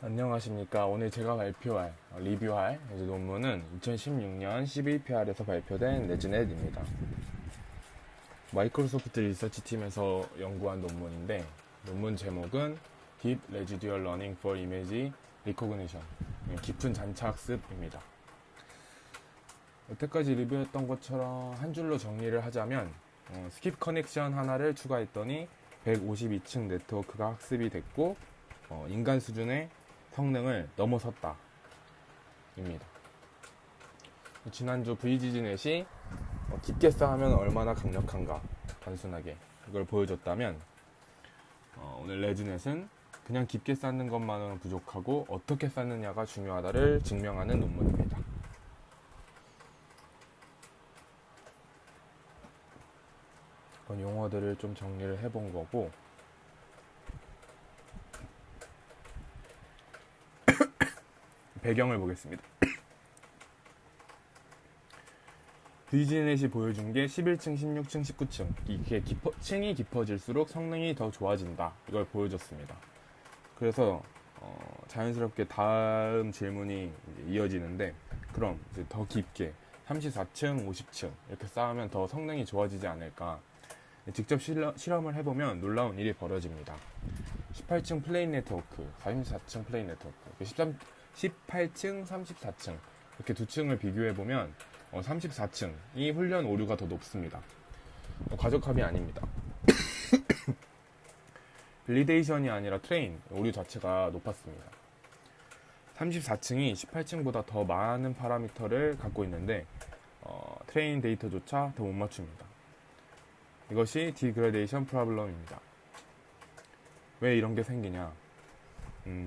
안녕하십니까. 오늘 제가 리뷰할 이제 논문은 2016년 11PR에서 발표된 레즈넷입니다. 마이크로소프트 리서치 팀에서 연구한 논문인데, 논문 제목은 Deep Residual Learning for Image Recognition, 깊은 잔차 학습입니다. 여태까지 리뷰했던 것처럼 한 줄로 정리를 하자면, 스킵 커넥션 하나를 추가했더니 152층 네트워크가 학습이 됐고, 인간 수준의 성능을 넘어섰다 입니다. 지난주 VGG넷이 깊게 쌓으면 얼마나 강력한가, 단순하게 이걸 보여줬다면, 오늘 레즈넷은 그냥 깊게 쌓는 것만으로는 부족하고 어떻게 쌓느냐가 중요하다를 증명하는 논문입니다. 용어들을 좀 정리를 해본 거고, 배경을 보겠습니다. VGNet이 보여준 게 11층, 16층, 19층 이렇게 층이 깊어질수록 성능이 더 좋아진다, 이걸 보여줬습니다. 그래서 자연스럽게 다음 질문이 이어지는데, 그럼 이제 더 깊게 34층, 50층 이렇게 쌓으면 더 성능이 좋아지지 않을까. 직접 실험을 해보면 놀라운 일이 벌어집니다. 18층 플레인 네트워크, 44층 플레인 네트워크, 18층, 34층 이렇게 두 층을 비교해보면 34층이 훈련 오류가 더 높습니다. 과적합이 아닙니다. 밸리데이션이 아니라 트레인 오류 자체가 높았습니다. 34층이 18층보다 더 많은 파라미터를 갖고 있는데 트레인 데이터조차 더 못 맞춥니다. 이것이 디그레데이션 프로블럼입니다. 왜 이런 게 생기냐?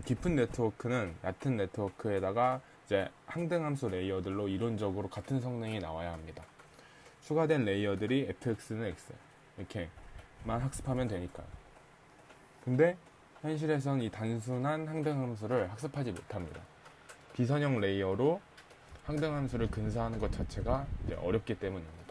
깊은 네트워크는 얕은 네트워크에다가 이제 항등함수 레이어들로 이론적으로 같은 성능이 나와야 합니다. 추가된 레이어들이 fx는 x 이렇게만 학습하면 되니까요. 근데 현실에선 이 단순한 항등함수를 학습하지 못합니다. 비선형 레이어로 항등함수를 근사하는 것 자체가 이제 어렵기 때문입니다.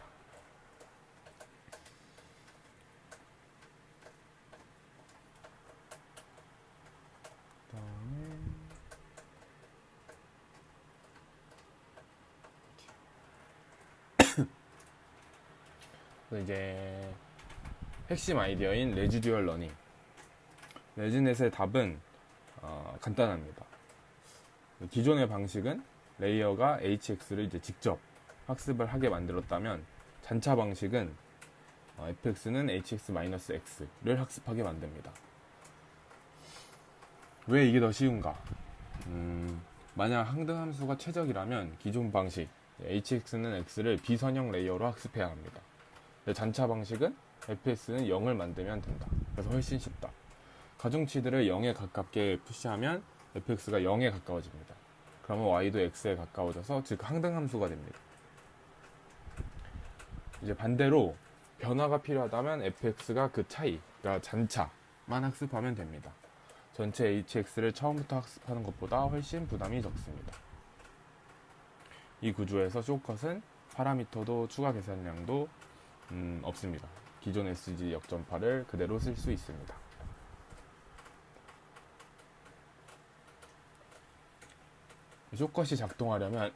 이제 핵심 아이디어인 레지듀얼 러닝. 레즈넷의 답은 간단합니다. 기존의 방식은 레이어가 hx를 이제 직접 학습을 하게 만들었다면, 잔차 방식은 fx는 hx-x를 학습하게 만듭니다. 왜 이게 더 쉬운가? 만약 항등함수가 최적이라면 기존 방식 hx는 x를 비선형 레이어로 학습해야 합니다. 잔차 방식은 fs는 0을 만들면 된다. 그래서 훨씬 쉽다. 가중치들을 0에 가깝게 푸시하면 fx가 0에 가까워집니다. 그러면 y도 x에 가까워져서 즉 항등함수가 됩니다. 이제 반대로 변화가 필요하다면 fx가 그 차이, 그러니까 잔차만 학습하면 됩니다. 전체 hx를 처음부터 학습하는 것보다 훨씬 부담이 적습니다. 이 구조에서 숏컷은 파라미터도 추가 계산량도 없습니다. 기존 SG 역전파를 그대로 쓸 수 있습니다. 숏컷이 작동하려면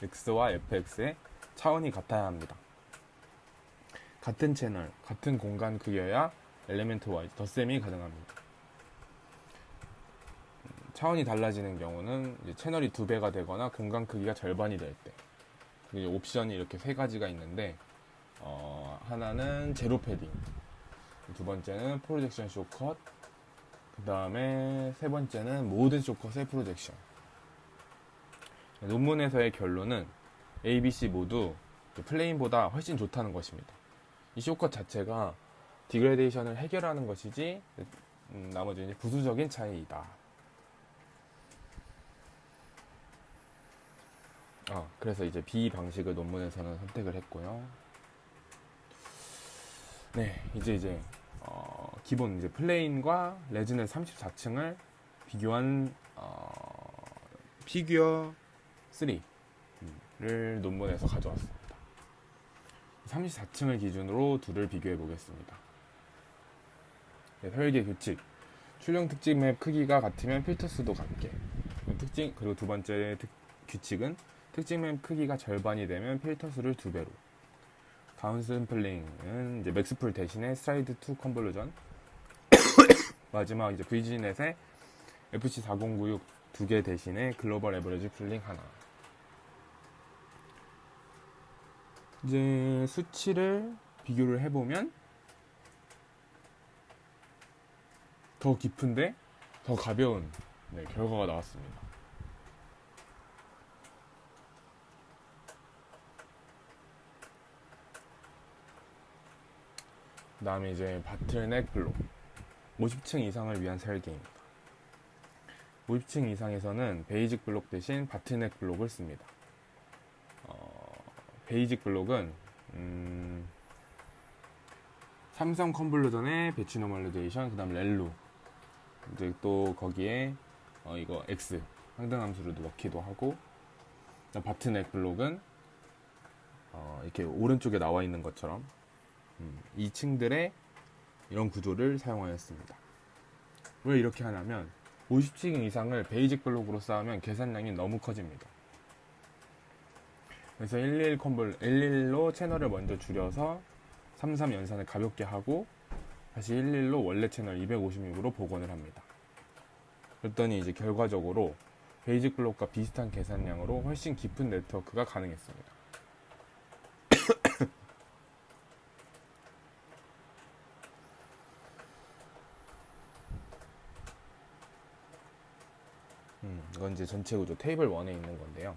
x와 fx의 차원이 같아야 합니다. 같은 채널, 같은 공간 크기여야 엘리멘트 와이즈 덧셈이 가능합니다. 차원이 달라지는 경우는 이제 채널이 2배가 되거나 공간 크기가 절반이 될 때, 옵션이 이렇게 세 가지가 있는데, 하나는 제로 패딩, 두 번째는 프로젝션 숏컷, 그 다음에 세 번째는 모든 숏컷의 프로젝션. 논문에서의 결론은 A, B, C 모두 플레인보다 훨씬 좋다는 것입니다. 이 숏컷 자체가 디그레데이션을 해결하는 것이지 나머지는 부수적인 차이이다. 그래서 이제 B 방식을 논문에서는 선택을 했고요. 네, 이제 기본 이제 플레인과 레즈넷 34층을 비교한 피규어 3를 논문에서 가져왔습니다. 34층을 기준으로 둘을 비교해 보겠습니다. 설계 규칙. 출력 특징 맵 크기가 같으면 필터 수도 같게. 그리고 두 번째 규칙은 특징 맵 크기가 절반이 되면 필터 수를 2배로. 다운샘플링은 이제 맥스풀 대신에 슬라이드 투 컨볼루션. 마지막 이제 VGNet의 FC4096 2개 대신에 글로벌 에버리지 풀링 하나. 이제 수치를 비교를 해보면 더 깊은데 더 가벼운 결과가 나왔습니다. 그 다음에 이제 바틀넥 블록 50층 이상을 위한 설계입니다. 50층 이상에서는 베이직 블록 대신 바틀넥 블록을 씁니다. 베이직 블록은 삼성 컨볼루전의 배치 노멀리제이션, 그 다음 렐루, 이제 또 거기에 이거 X 상등함수를 넣기도 하고, 바트넥 블록은 이렇게 오른쪽에 나와 있는 것처럼 2층들의 이런 구조를 사용하였습니다. 왜 이렇게 하냐면 50층 이상을 베이직 블록으로 쌓으면 계산량이 너무 커집니다. 그래서 111로 채널을 먼저 줄여서 33 연산을 가볍게 하고 다시 11로 원래 채널 256으로 복원을 합니다. 그랬더니 이제 결과적으로 베이직 블록과 비슷한 계산량으로 훨씬 깊은 네트워크가 가능했습니다. 이건 이제 전체 구조 테이블 1에 있는 건데요.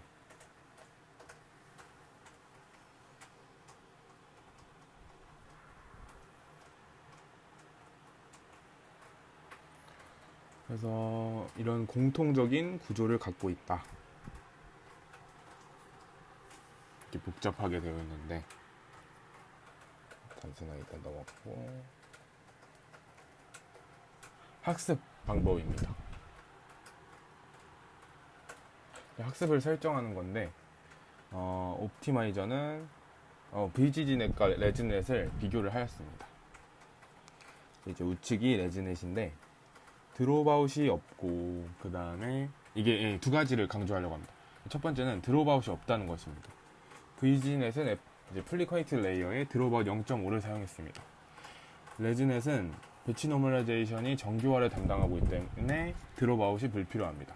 그래서 이런 공통적인 구조를 갖고 있다. 이렇게 복잡하게 되어 있는데 단순하게 일단 넘었고, 학습 방법입니다. 학습을 설정하는 건데 옵티마이저는 VGG넷과 레즈넷을 비교를 하였습니다. 이제 우측이 레즈넷인데 드롭아웃이 없고, 그 다음에 이게 두 가지를 강조하려고 합니다. 첫 번째는 드롭아웃이 없다는 것입니다. VGNet은 이제 플리퀄리티 레이어에 드롭아웃 0.5를 사용했습니다. 레즈넷은 배치 노멀라이제이션이 정교화를 담당하고 있기 때문에 드롭아웃이 불필요합니다.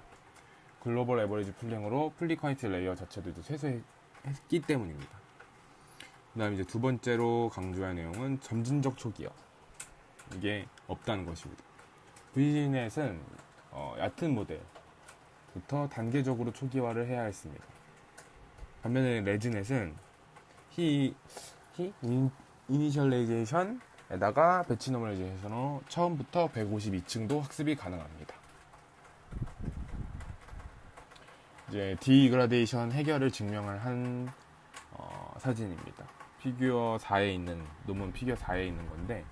글로벌 에버리지 풀링으로 플리퀄리티 레이어 자체도 최소화했기 때문입니다. 그 다음에 이제 두 번째로 강조할 내용은 점진적 초기화. 이게 없다는 것입니다. VGNet은 얕은 모델부터 단계적으로 초기화를 해야 했습니다. 반면에 레즈넷은 이니셜레이제이션에다가 배치 노멀라이제이션으로 처음부터 152층도 학습이 가능합니다. 이제 디그라데이션 해결을 증명을 한 사진입니다. 피규어 4에 있는, 논문 피규어 4에 있는 건데,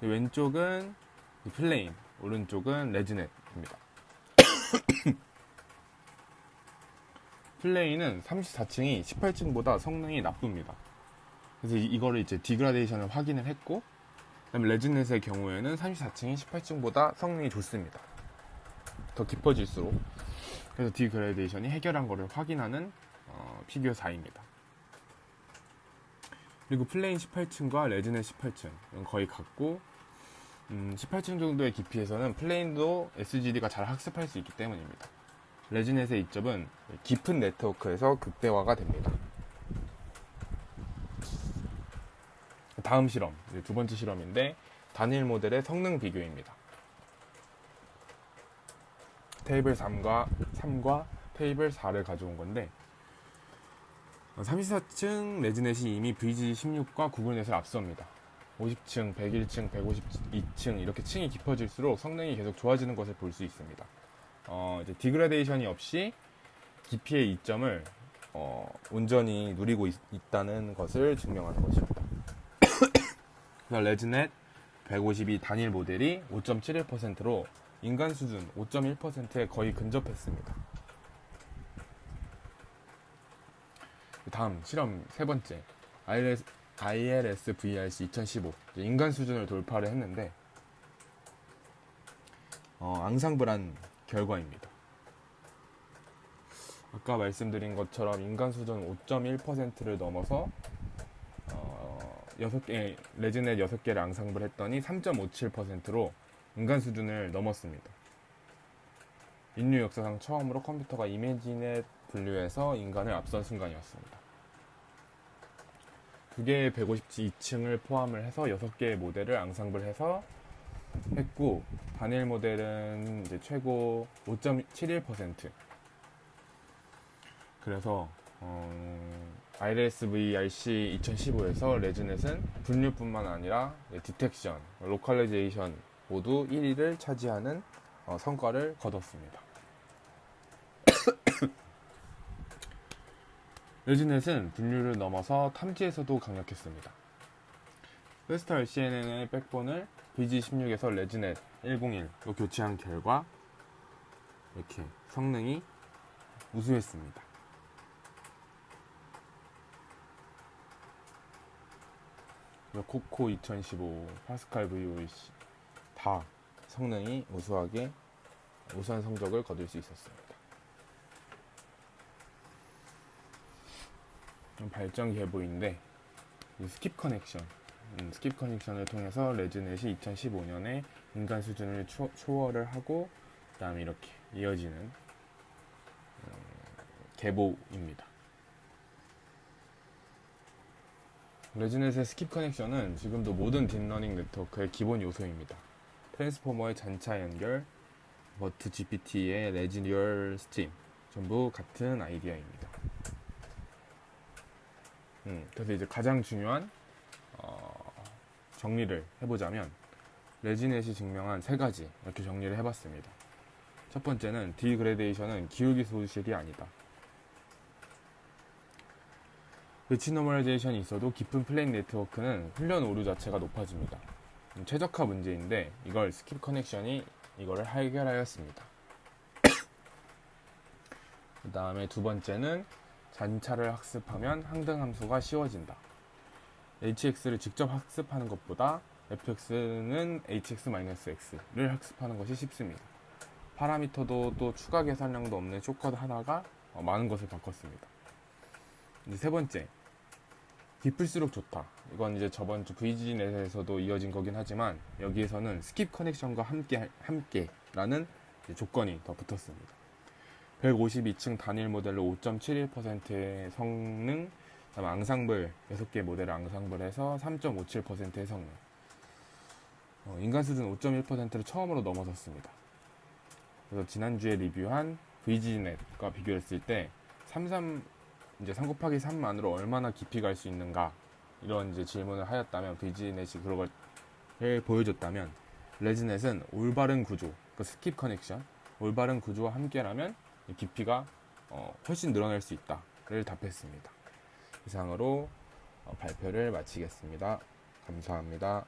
왼쪽은 플레인, 오른쪽은 레즈넷입니다. 플레인은 34층이 18층보다 성능이 나쁩니다. 그래서 이거를 이제 디그라데이션을 확인을 했고, 그다음에 레즈넷의 경우에는 34층이 18층보다 성능이 좋습니다. 더 깊어질수록. 그래서 디그라데이션이 해결한 거를 확인하는 피규어 4입니다. 그리고 플레인 18층과 레즈넷 18층은 거의 같고, 18층 정도의 깊이에서는 플레인도 SGD가 잘 학습할 수 있기 때문입니다. 레즈넷의 이점은 깊은 네트워크에서 극대화가 됩니다. 다음 실험, 두 번째 실험인데 단일 모델의 성능 비교입니다. 테이블 3과 테이블 4를 가져온 건데, 34층 레즈넷이 이미 VG16과 구글넷을 앞섭니다. 50층, 101층, 152층 이렇게 층이 깊어질수록 성능이 계속 좋아지는 것을 볼 수 있습니다. 이제 디그라데이션이 없이 깊이의 이점을 온전히 누리고 있다는 것을 증명하는 것입니다. 레즈넷 152 단일 모델이 5.71%로 인간 수준 5.1%에 거의 근접했습니다. 다음 실험 세 번째, ILS VRC 2015 인간 수준을 돌파를 했는데, 앙상블한 결과입니다. 아까 말씀드린 것처럼 인간 수준 5.1%를 넘어서 6개 레즈넷 6개를 앙상블 했더니 3.57%로 인간 수준을 넘었습니다. 인류 역사상 처음으로 컴퓨터가 이미지넷 분류에서 인간을 앞선 순간이었습니다. 2개의 152층을 포함을 해서 6개의 모델을 앙상블해서 했고, 단일 모델은 이제 최고 5.71%. 그래서 IRSVRC 2015에서 레즈넷은 분류뿐만 아니라 디텍션, 로컬라이제이션 모두 1위를 차지하는 성과를 거뒀습니다. 레즈넷은 분류를 넘어서 탐지에서도 강력했습니다. 퀘스트 RCNN의 백본을 BG16에서 레즈넷 101로 교체한 결과 이렇게 성능이 우수했습니다. 코코 2015, 파스칼 VOC 다 성능이 우수한 성적을 거둘 수 있었습니다. 발전 계보인데 스킵 커넥션을 통해서 레즈넷이 2015년에 인간 수준을 초월을 하고 그 다음에 이렇게 이어지는 계보입니다. 레즈넷의 스킵 커넥션은 지금도 모든 딥러닝 네트워크의 기본 요소입니다. 트랜스포머의 잔차 연결, 버트 GPT의 레지듀얼 스트림 전부 같은 아이디어입니다. 그래서 이제 가장 중요한 정리를 해보자면 레즈넷이 증명한 3가지 이렇게 정리를 해봤습니다. 첫 번째는 디그레데이션은 기울기 소실이 아니다. 위치 노멀라이제이션이 있어도 깊은 플레인 네트워크는 훈련 오류 자체가 높아집니다. 최적화 문제인데 이걸 스킵 커넥션이 이거를 해결하였습니다. 그 다음에 두 번째는 잔차를 학습하면 항등 함수가 쉬워진다. hx를 직접 학습하는 것보다 fx는 hx-x를 학습하는 것이 쉽습니다. 파라미터도 또 추가 계산량도 없는 쇼컷 하나가 많은 것을 바꿨습니다. 이제 세 번째, 깊을수록 좋다. 이건 이제 저번 주 VGNet에서도 이어진 거긴 하지만 여기에서는 스킵 커넥션과 함께라는 조건이 더 붙었습니다. 152층 단일 모델로 5.71%의 성능, 그다음 앙상블 6개 모델을 앙상블해서 3.57%의 성능. 인간 수준 5.1%를 처음으로 넘어섰습니다. 그래서 지난주에 리뷰한 VGNet과 비교했을 때 3 곱하기 3만으로 얼마나 깊이 갈 수 있는가 이런 이제 질문을 하였다면 VGNet이 그걸 보여줬다면 레즈넷은 올바른 구조, 그 스킵 커넥션, 올바른 구조와 함께라면 깊이가 훨씬 늘어날 수 있다를 답했습니다. 이상으로 발표를 마치겠습니다. 감사합니다.